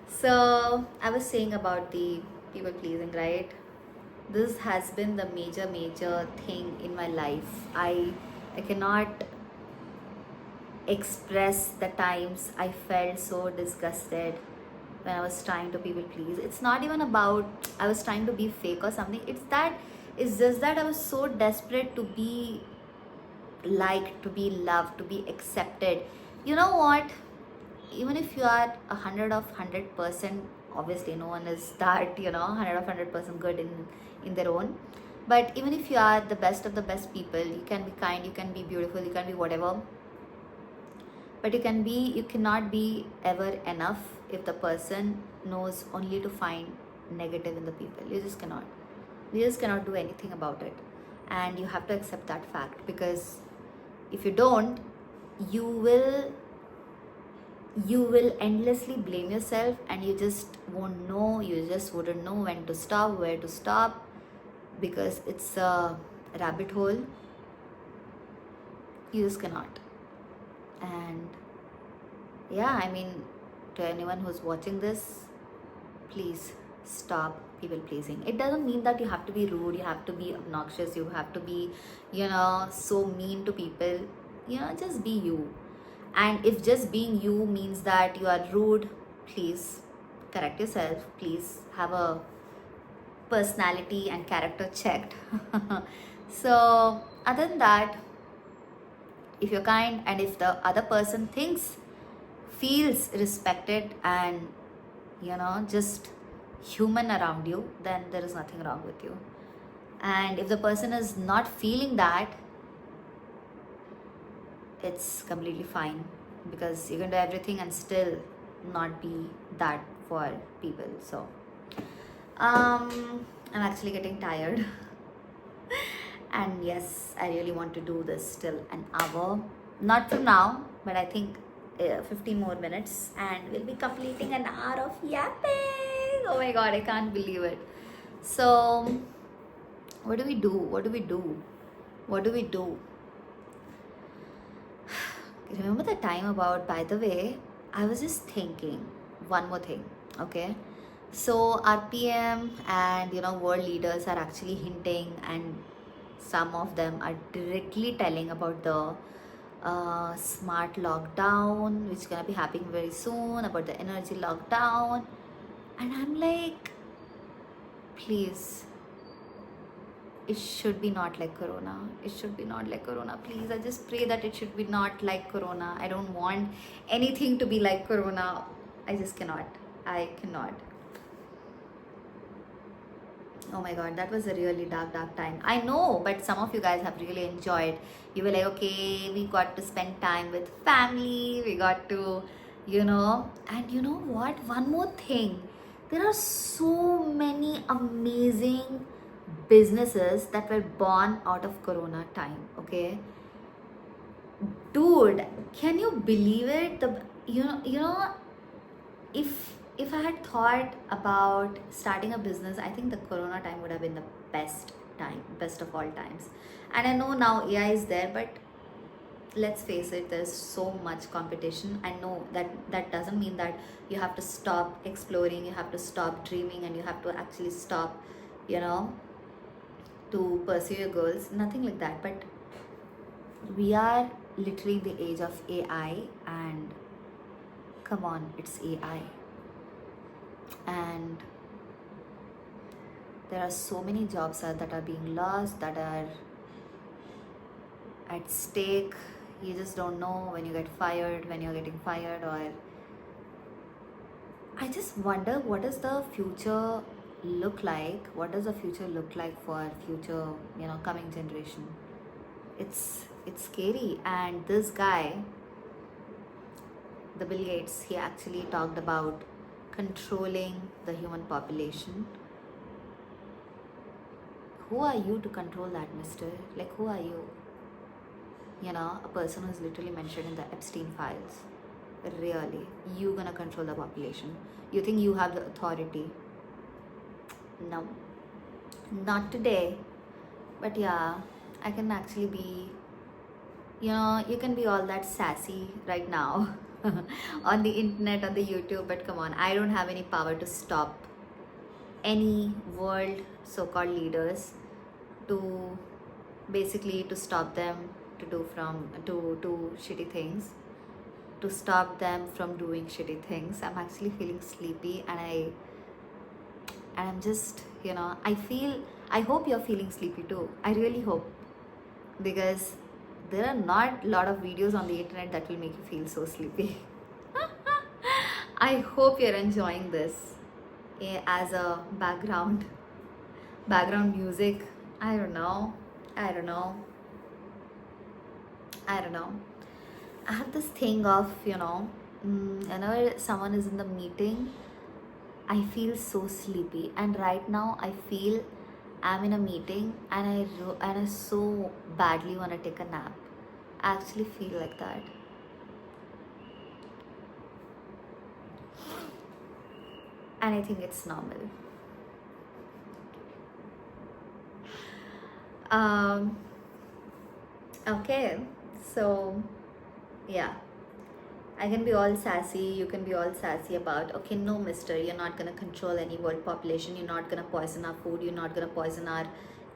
So I was saying about the people pleasing, right? This has been the major thing in my life. I cannot express the times I felt so disgusted when I was trying to people please. It's not even about I was trying to be fake or something. It's just that I was so desperate to be liked, to be loved, to be accepted. You know what? Even if you are 100%, obviously no one is that 100% good in their own. But even if you are the best of the best people, you can be kind, you can be beautiful, you can be whatever. But you cannot be ever enough if the person knows only to find negative in the people. You just cannot do anything about it, and you have to accept that fact, because if you don't, you will endlessly blame yourself, and you just wouldn't know when to stop, where to stop, because it's a rabbit hole. You just cannot. And yeah, I mean, to anyone who's watching this, please stop people pleasing. It doesn't mean that you have to be rude, you have to be obnoxious, you have to be, so mean to people. Just be you. And if just being you means that you are rude, please correct yourself. Please have a personality and character checked. So, other than that, if you're kind and if the other person feels respected and just human around you, then there is nothing wrong with you. And if the person is not feeling that, it's completely fine, because you can do everything and still not be that for people. So I'm actually getting tired. And yes, I really want to do this till an hour, not from now, but I think 15 more minutes, and we'll be completing an hour of yapping. Oh my god, I can't believe it. So what do we do? Remember the time about, by the way, I was just thinking one more thing, okay? So RPM and world leaders are actually hinting, and some of them are directly telling about the smart lockdown, which is gonna be happening very soon, about the energy lockdown. And I'm like, please, it should be not like corona. It should be not like corona. Please, I just pray that it should be not like corona. I don't want anything to be like corona. I just cannot. I cannot. Oh my god, that was a really dark time. I know, but some of you guys have really enjoyed. You were like, okay, we got to spend time with family, we got to, and you know what? One more thing. There are so many amazing businesses that were born out of corona time, okay? Dude, can you believe it? If I had thought about starting a business, I think the corona time would have been the best time, best of all times. And I know now AI is there, but let's face it, there's so much competition. I know that doesn't mean that you have to stop exploring, you have to stop dreaming, and you have to actually stop, to pursue your goals. Nothing like that. But we are literally the age of AI, and come on, it's AI. And there are so many jobs that are being lost, that are at stake. You just don't know when you're getting fired. Or I just wonder, what does the future look like? What does the future look like for future, coming generation? It's scary. And this guy, the Bill Gates, he actually talked about controlling the human population. Who are you to control that, mister? Like, who are you? A person who's literally mentioned in the Epstein files. Really? You gonna control the population? You think you have the authority? No. Not today. But yeah, I can actually be, you can be all that sassy right now on the internet, on the YouTube, but come on, I don't have any power to stop any world so-called leaders, to basically to stop them to do shitty things, to stop them from doing shitty things. I'm actually feeling sleepy, and I'm just, I hope you're feeling sleepy too. I really hope, because there are not a lot of videos on the internet that will make you feel so sleepy. I hope you're enjoying this as a background music. I don't know. I have this thing of, whenever someone is in the meeting, I feel so sleepy. And right now, I feel I'm in a meeting, and I so badly want to take a nap. I actually feel like that. And I think it's normal. Okay, so yeah, I can be all sassy, you can be all sassy about, okay, no, mister, you're not gonna control any world population, you're not gonna poison our food, you're not gonna poison our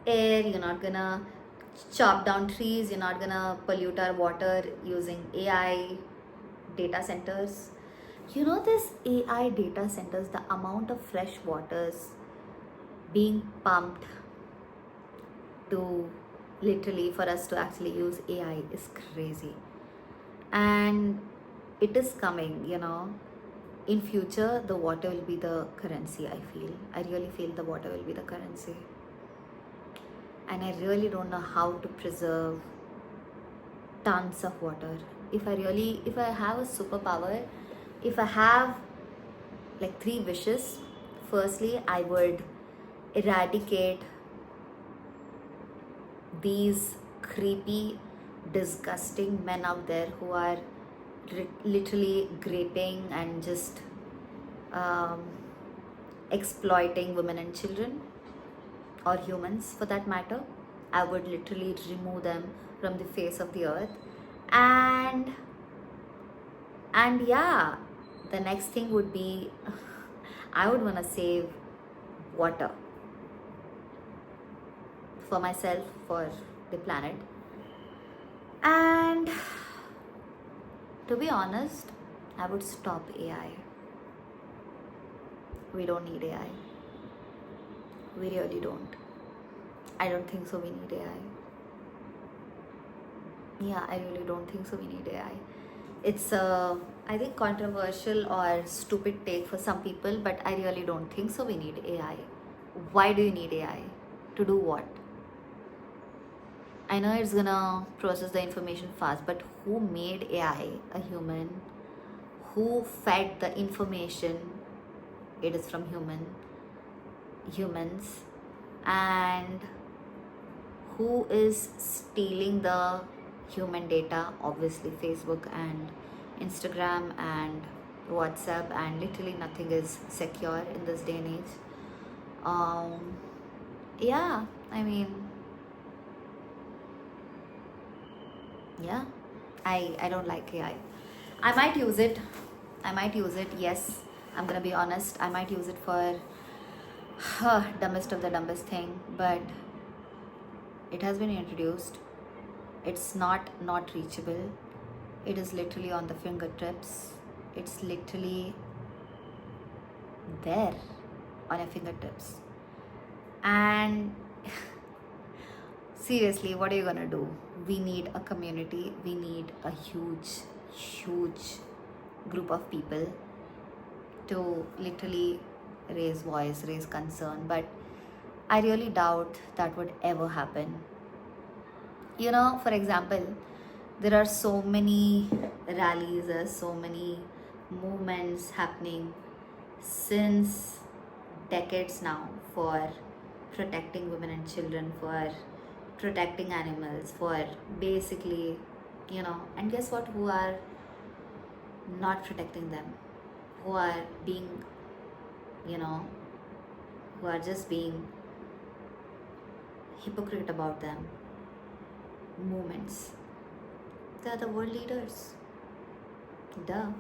air, you're not gonna chop down trees, you're not gonna pollute our water using AI data centers. You know, this AI data centers, the amount of fresh waters being pumped to literally for us to actually use AI is crazy. And it is coming, you know. In future, the water will be the currency, I feel. I really feel the water will be the currency. And I really don't know how to preserve tons of water. If I have a superpower, if I have like three wishes, firstly, I would eradicate these creepy, disgusting men out there who are literally raping and just um, exploiting women and children, or humans for that matter. I would literally remove them from the face of the earth. And yeah, the next thing would be I would want to save water for myself, for the planet. And to be honest, I would stop AI. We don't need AI. We really don't. I don't think so. We need AI. Yeah, I really don't think so. We need AI. It's I think controversial or stupid take for some people, but I really don't think so. We need AI. Why do you need AI? To do what? I know it's gonna process the information fast, but who made AI? A human. Who fed the information? It is from humans. And who is stealing the human data? Obviously Facebook and Instagram and WhatsApp, and literally nothing is secure in this day and age. Yeah, I mean, yeah, I don't like AI. I might use it. Yes, I'm gonna be honest. I might use it for dumbest of the dumbest thing, but it has been introduced. It's not reachable. It is literally on the fingertips. It's literally there on your fingertips. And seriously, what are you gonna do? We need a community. We need a huge group of people to literally raise voice, raise concern. But I really doubt that would ever happen. You know, for example, there are so many rallies, there's so many movements happening since decades now for protecting women and children, for protecting animals, for basically, you know, and guess what? Who are not protecting them? Who are being, you know, who are just being hypocrite about them? Movements. They are the world leaders. Duh.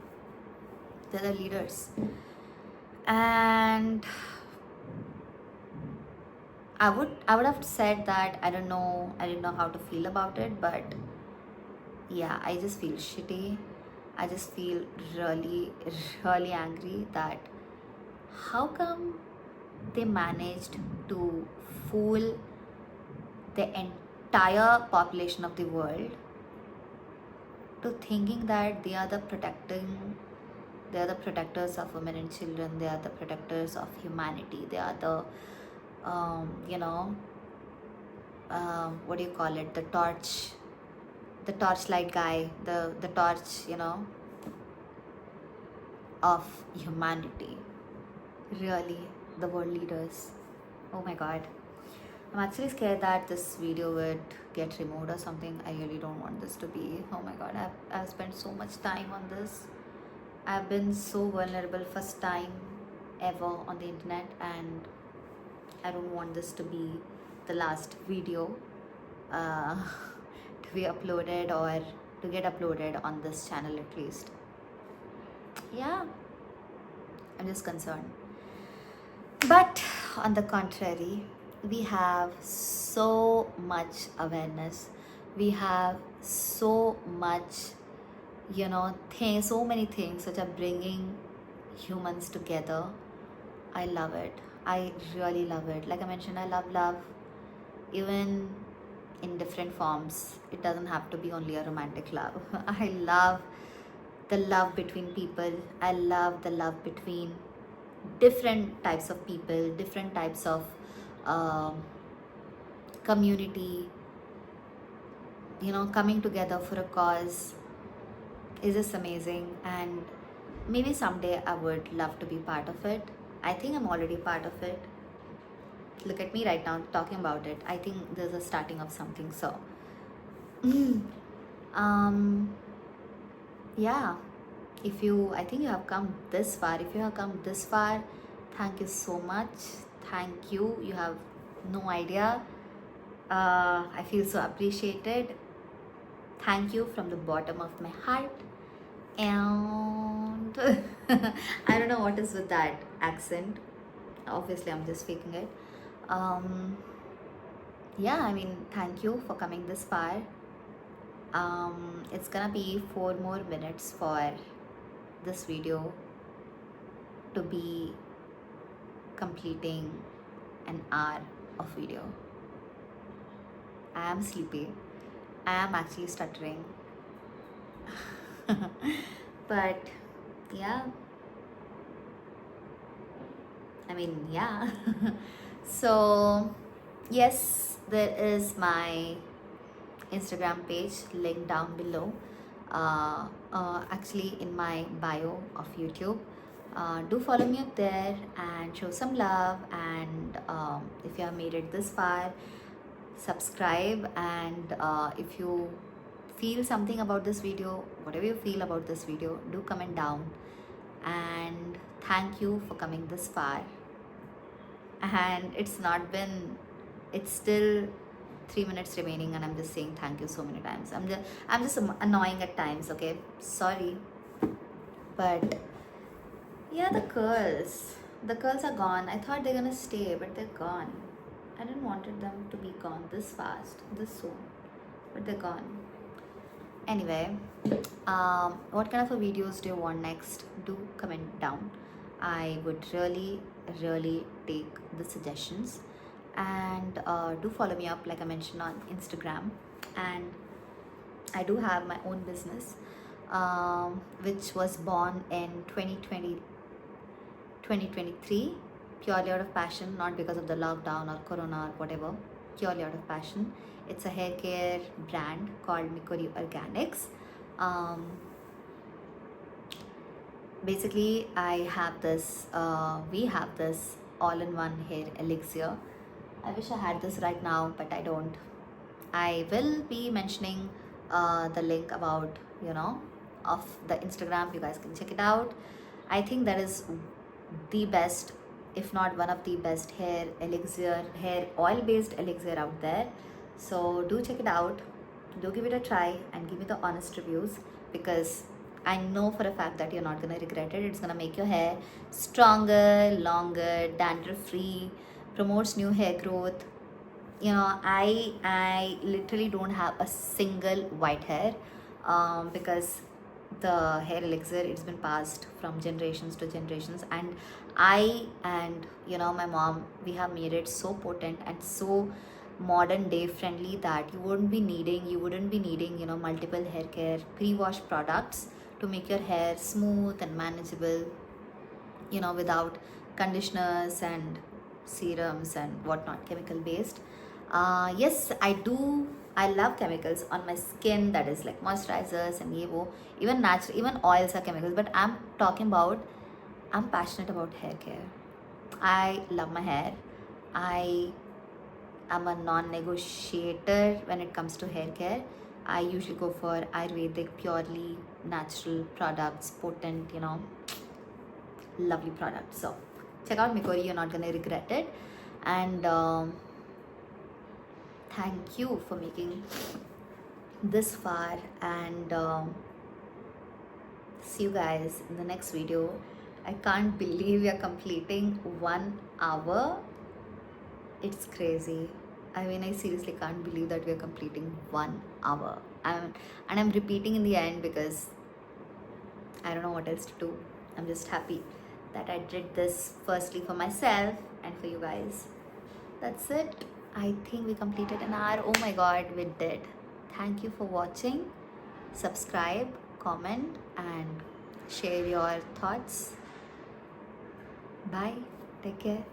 They're the leaders. And I would have said that I didn't know how to feel about it, but yeah, I just feel shitty. I just feel really angry that how come they managed to fool the entire population of the world to thinking that they are the protectors of women and children, they are the protectors of humanity, they are the you know, what do you call it, the torchlight guy, the torch, you know, of humanity. Really, the world leaders. Oh my god, I'm actually scared that this video would get removed or something. I really don't want this to be. Oh my god, I've spent so much time on this. I've been so vulnerable, first time ever on the internet, and I don't want this to be the last video to be uploaded or to get uploaded on this channel at least. yeah, I'm just concerned. But on the contrary, we have so much awareness. We have so much, so many things which are bringing humans together. I love it. I really love it. Like I mentioned, I love love, even in different forms. It doesn't have to be only a romantic love. I love the love between people. I love the love between different types of people, different types of um community, coming together for a cause is just amazing. And maybe someday I would love to be part of it. I think I'm already part of it. Look at me right now talking about it. I think there's a starting of something. So, um, yeah. I think you have come this far. If you have come this far, thank you so much. Thank you. You have no idea. I feel so appreciated. Thank you from the bottom of my heart. And I don't know what is with that accent. Obviously, I'm just faking it. Um, yeah, I mean, thank you for coming this far. It's gonna be 4 more minutes for this video to be completing an hour of video. I am sleepy. I am actually stuttering. But yeah, I mean, yeah. So, yes, there is my Instagram page, link down below. Actually, in my bio of YouTube. Do follow me up there and show some love. And if you have made it this far, subscribe. And if you feel something about this video, whatever you feel about this video, do comment down. And thank you for coming this far. And it's still 3 minutes remaining, and I'm just saying thank you so many times. I'm just annoying at times, okay? Sorry. But yeah, the curls are gone. I thought they're gonna stay, but they're gone. I didn't wanted them to be gone this fast, this soon, but they're gone. Anyway, what kind of a videos do you want next? Do comment down. I would really take the suggestions. And do follow me up, like I mentioned, on Instagram. And I do have my own business, which was born in 2023, purely out of passion, not because of the lockdown or corona or whatever. Purely out of passion. It's a hair care brand called Mikori Organics. Basically, we have this all-in-one hair elixir. I wish I had this right now, but I don't. I will be mentioning the link about, of the Instagram. You guys can check it out. I think that is the best, if not one of the best hair oil based elixir out there. So do check it out. Do give it a try and give me the honest reviews, because I know for a fact that you're not gonna regret it. It's gonna make your hair stronger, longer, dandruff free, promotes new hair growth. I literally don't have a single white hair, because the hair elixir, it's been passed from generations to generations. And I and my mom, we have made it so potent and so modern day friendly that you wouldn't be needing multiple hair care pre-wash products to make your hair smooth and manageable, without conditioners and serums and whatnot, chemical based. Yes, I love chemicals on my skin, that is like moisturizers and Evo, even natural, even oils are chemicals. But I'm passionate about hair care. I love my hair. I am a non-negotiator when it comes to hair care. I usually go for Ayurvedic, purely natural products, potent, lovely products. So check out Mikori, you're not gonna regret it. And thank you for making this far and See you guys in the next video. I can't believe we are completing 1 hour. It's crazy. I mean, I seriously can't believe that we are completing 1 hour. And I'm repeating in the end because I don't know what else to do. I'm just happy that I did this firstly for myself and for you guys. That's it. I think we completed an hour. Oh my god, we did. Thank you for watching. Subscribe, comment, and share your thoughts. Bye. Take care.